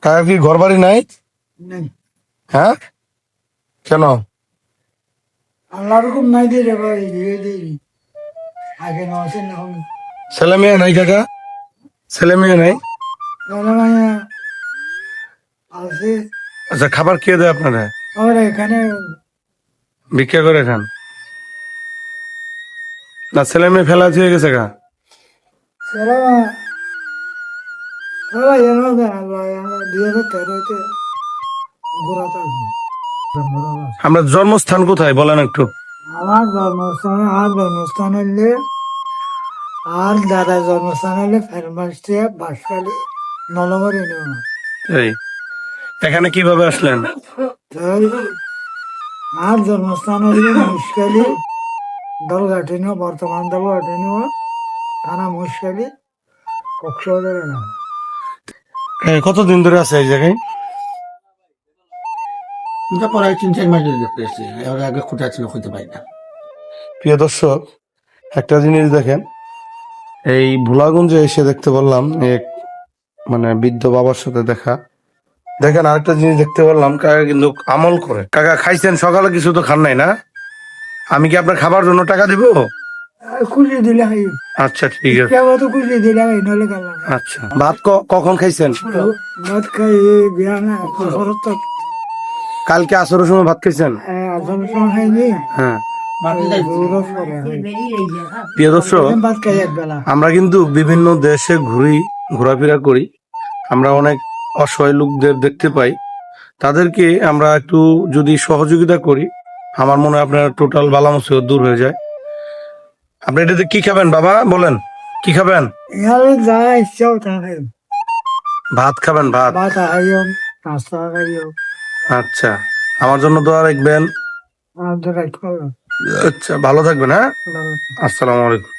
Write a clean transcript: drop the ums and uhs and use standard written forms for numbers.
কাকা কি ঘর বাড়ি নাই? হ্যাঁ, কেন? আল্লাহ রকম নাই দিয়ে রে ভাই, দিয়ে দিই আগে নছেন এখন ছেলে মেয়ে নাই কাকা? ছেলে মেয়ে নাই? মানে আছে। আচ্ছা, খাবার কে দেয় আপনারা? আমার এখানে ভিক্ষা করে খান? না ছেলে মেয়ে ফেলা হয়ে গেছে গা? সেরা সবাই জানো যে আল্লাহ 2013-তে ঘোরাতে আমরা জন্মস্থান কোথায় বলেন একটু? আমার জন্মস্থান হইলে আর দাদার জন্মস্থান হইলে ফেরমাস্টিয়া বাঁশখালী নলমারি নিয়ম। এই এখানে কিভাবে আসলেন? আর জন্মস্থান হইলে মুশকালি দলঘাটিনীয়, বর্তমান দলঘাটিনীয় থানা মুশকালি, কক্সবাজার না। কতদিন ধরে আছে এই জায়গায়? প্রায় 3-4 মাস ধরে দেখতে এসেছি, এর আগে কোথায় ছিল খুঁজে পাই না। প্রিয় দর্শক, একটা জিনিস দেখেন, এই ভোলাগঞ্জে এসে দেখতে পারলাম এক মানে বৃদ্ধ বাবার সাথে দেখা। দেখেন আরেকটা জিনিস দেখতে পারলাম, কাকা কিন্তু আমল করে। কাকা খাইছেন? সকালে কিছু তো খান নাই না? আমি কি আপনার খাবার জন্য টাকা দিব? খুশি দিলে খাই, আচ্ছা ঠিক আছে। তো খুশি দিলে খাই, নলে গেলাম আচ্ছা, ভাত কখন খাইছেন? ভাত খাই বিয়া না খরচ তো কালকে আসরের সময় ভাত খাইছেন? আসল সময় খাইনি। হ্যাঁ। গৌরব করে প্রিয় দর্শক, ভাত খাই এক বেলা। আমরা কিন্তু বিভিন্ন দেশে ঘোরাফেরা করি। আমরা অনেক অসহায় লোকদের দেখতে পাই। তাদেরকে আমরা একটু যদি সহযোগিতা করি, আমার মনে হয় আপনার টোটাল বালা মুসিবত দূর হয়ে যায়। আপনি এটাতে কি খাবেন বাবা, বলেন কি খাবেন? ইহালে যা ইচ্ছাও তা খাই, ভাত খাবেন? ভাত? ভাত খাইও, নাস্তা খাইও, আচ্ছা, আমার জন্য দোয়া রাখবেন। আর তো রাখতে পারো। আচ্ছা, ভালো থাকবেন। হ্যাঁ, আসসালামু আলাইকুম।